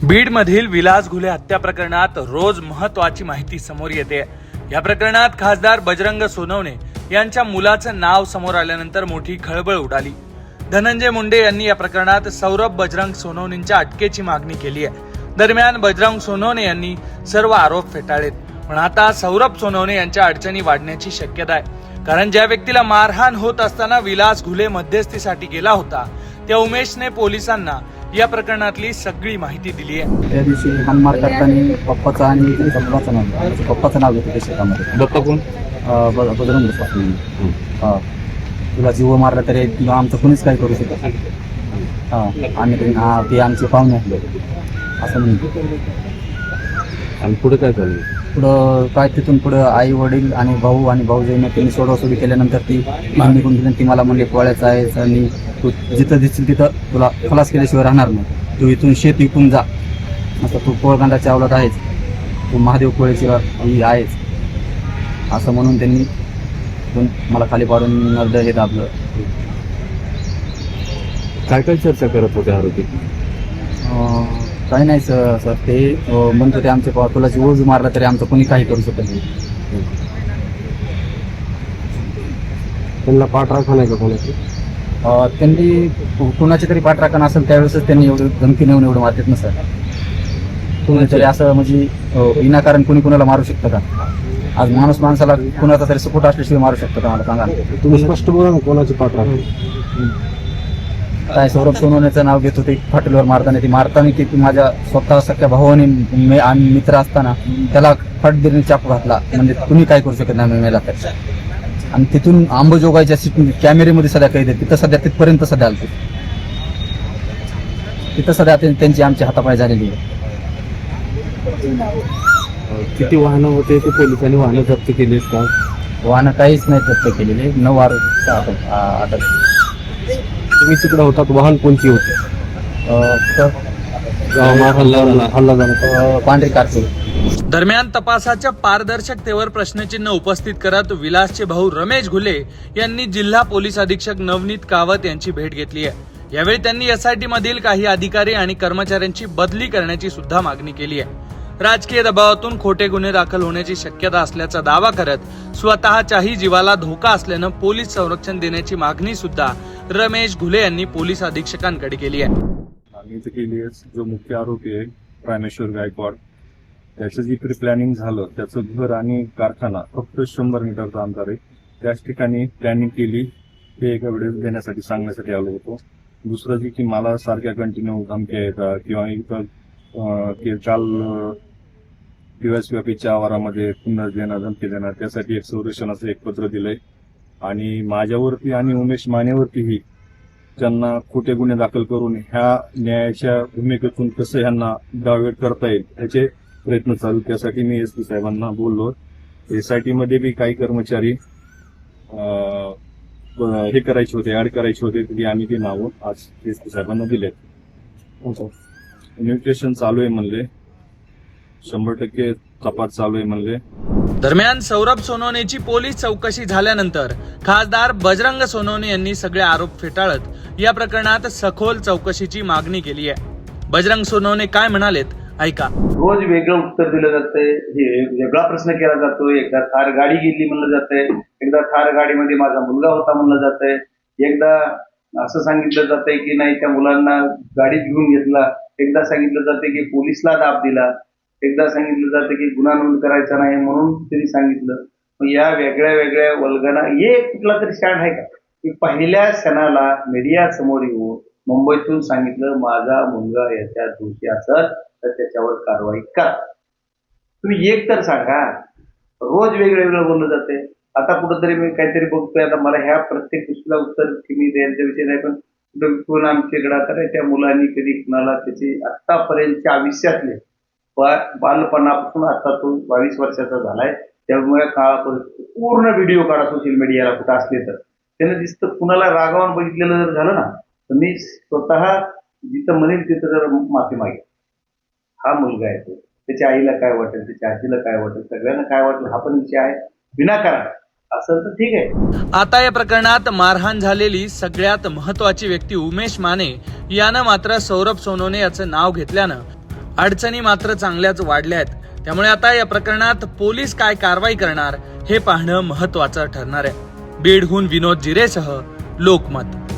बीडमधील विलास घुले हत्या प्रकरणात रोज महत्वाची माहिती समोर येते। या प्रकरणात खासदार बजरंग सोनवणे यांच्या मुलाचं नाव समोर आल्यानंतर मोठी खळबळ उडाली। धनंजय मुंडे यांनी या प्रकरणात सौरभ बजरंग सोनवणेंच्या अटकेची मागणी केली आहे। दरम्यान बजरंग सोनवणे यांनी सर्व आरोप फेटाळलेत, पण आता सौरभ सोनवणे यांच्या अडचणी वाढण्याची शक्यता आहे। कारण ज्या व्यक्तीला मारहाण होत असताना विलास घुले मध्यस्थीसाठी गेला होता, त्या उमेशने पोलिसांना या प्रकरणातली सगळी माहिती दिली आहे। त्या दिवशी हानमार करताना पप्पाचं आणि त्यांच्या मुलाचं नाव घेतलं। पप्पाचं नाव घेतलं त्या शेतामध्ये। बाप्पा कोण? बजरंग हा, तुला जीव मारला तरी तुला आमचं कोणीच काही करू शकत नाही। आम्ही ते आमचे पाहुणे असले असं म्हणतो। आणि पुढे काय झालं? पुढं काय तिथून पुढं आई वडील आणि भाऊजाईने त्यांनी सोडवासोडी केल्यानंतर ती निघून गेली। ती मला म्हणले पोळ्याचं आहेस आणि तू जिथं दिसतील तिथं तुला खलास केल्याशिवाय राहणार नाही। तू इथून शेत विकून जा, आता तू पोळगांडाच्या अवलाद आहेस, तू महादेव कोळेची ही आहेस असं म्हणून त्यांनी मला खाली पाडून नरड हे दाबलं। काय काय चर्चा करत होते आरोपी? काही नाही सर, ते म्हणत होते आमचे तुला जीव मारला तरी आमचं कोणी काही करू शकत नाही। त्यांना पाठराखण आहे का कोणाची? त्यांनी कुणाची तरी पाठराखण असेल त्यावेळेसच त्यांनी एवढं धमकी नेऊन एवढं मारतात ना सर। कुणातरी असं म्हणजे विनाकारण कुणी कुणाला मारू शकतं का? आज माणूस माणसाला कुणाचा तरी सपोर्ट असल्याशिवाय मारू शकतो का? मला सांगा। तुम्ही स्पष्ट बोला ना, कोणाची पाठराखण? काय सौरभ सोनवणेचं नाव घेत होते फाटलीवर मारताना की माझ्या स्वतः सख्या भावाने आणि मित्र असताना त्याला फटदिरीने चाकू घातला, म्हणजे कुणी काय करू शकत नाही मेला तर। आणि तिथून अंबाजोगाईच्या कॅमेरेमध्ये सध्या कैद आहे, तिथं सध्या तिथपर्यंत सध्या आलते, तिथं सध्या त्यांची आमची हातापाय झालेली आहे। किती वाहनं होते ते पोलिसांनी वाहनं जप्त केलीत का? वाहनं काहीच नाही जप्त केलेले, 9 अटक। तुम्ही तिकडे होतात, वाहन कोणती होते? हल्ला झाला पांढरी कारची। दरम्यान तपासाच्या पारदर्शकतेवर प्रश्नचिन्ह उपस्थित करत विलासचे भाऊ रमेश घुले यांनी जिल्हा पोलीस अधीक्षक नवनीत कावत यांची भेट घेतली आहे। यावेळी त्यांनी एसआयटी मधील काही अधिकारी आणि कर्मचाऱ्यांची बदली करण्याची सुद्धा मागणी केली आहे। राजकीय दबावातून खोटे गुन्हे दाखल होण्याची शक्यता असल्याचा दावा करत स्वतःच्याही जीवाला धोका असल्यानं पोलीस संरक्षण देण्याची मागणी सुद्धा रमेश घुले यांनी पोलीस अधीक्षकांकडे केली आहे। आम्ही इथे केली आहे, जो मुख्य आरोपी आहे प्राणेश्वर गायकवाड, त्याचं जे प्री प्लॅनिंग झालं, त्याचं घर आणि कारखाना फक्त 100 मीटरचं अंतर आहे, त्याच ठिकाणी प्लॅनिंग केली हे एका व्हिडिओ देण्यासाठी सांगण्यासाठी आलो होतो। दुसरं जे की मला सारख्या कंटिन्यू धमक्या येतात किंवा इथं काल पीवायसीच्या आवारामध्ये पुन्हा देणार धमकी देणार, त्यासाठी एक संरक्षणाचं एक पत्र दिलंय आणि माझ्यावरती आणि उमेश मानेवरतीही त्यांना खोटे गुन्हे दाखल करून ह्या न्यायाच्या भूमिकेतून कसं ह्यांना डायव्हर्ट करता येईल याचे प्रयत्न चालू। त्यासाठी मी एसपी साहेबांना बोललो। एसआयटी मध्ये बी काही कर्मचारी हे करायचे होते, ऍड करायचे होते, तरी आम्ही ते नावं आज एसपी साहेबांना दिलेत। इन्व्हेस्टिगेशन चालू आहे म्हणले, 100% तपास चालू आहे म्हणले। दरम्यान सौरभ सोनवणेची पोलीस चौकशी झाल्यानंतर खासदार बजरंग सोनवणे यांनी सगळे आरोप फेटाळत या प्रकरणात सखोल चौकशीची मागणी केली आहे। बजरंग सोनवणे काय म्हणालेत ऐका। रोज वेगळं उत्तर दिलं जातंय, वेगळा प्रश्न केला जातोय। एकदा थार गाडी गेली म्हणलं जातंय, एकदा थार गाडीमध्ये माझा मुलगा होता म्हणलं जातंय, एकदा असं सांगितलं जातंय की नाही त्या मुलांना गाडीत घेऊन घेतला, एकदा सांगितलं जातंय की पोलिसला दाब दिला, एकदा सांगितलं जातं की गुन्हा नोंद करायचा नाही म्हणून त्यांनी सांगितलं। मग या वेगळ्या वेगळ्या वल्गना हे कुठला तरी स्टँड आहे का की पहिल्या क्षणाला मीडिया समोर येऊन मुंबईतून सांगितलं माझा मुलगा याच्या दोषी असत तर त्याच्यावर कारवाई करा। तुम्ही एक तर सांगा, रोज वेगळं बोललं जाते। आता कुठंतरी मी काहीतरी बघतोय, आता मला ह्या प्रत्येक गोष्टीला उत्तर मी द्यायच्या विषय नाही, पण कुठं आमच्याकडे आता त्या मुलांनी कधी कुणाला त्याची आतापर्यंतच्या आयुष्यातले बालपणापासून आता तो 22 वर्षाचा झालाय, त्यामुळे काळापर्यंत पूर्ण व्हिडिओ काढा सोशल मीडियाला कुठं असले तर त्यानं दिसतं कुणाला रागावून बघितलेलं जर झालं ना तर मी स्वतः जिथं म्हणेल तिथं जर माफी मागेल। हा मुलगा आहे तो, त्याच्या आईला काय वाटेल, त्याच्या आजीला काय वाटेल, सगळ्यांना काय वाटेल हा पण विषय आहे। विनाकारण असेल तर ठीक आहे। आता या प्रकरणात मारहाण झालेली सगळ्यात महत्वाची व्यक्ती उमेश माने यानं मात्र सौरभ सोनवणे याचं नाव घेतल्यानं अडचणी मात्र चांगल्याच वाढल्या आहेत. त्यामुळे आता या प्रकरणात पोलीस काय कारवाई करणार हे पाहणं महत्वाचं ठरणार आहे. बीडहून विनोद जिरेसह लोकमत.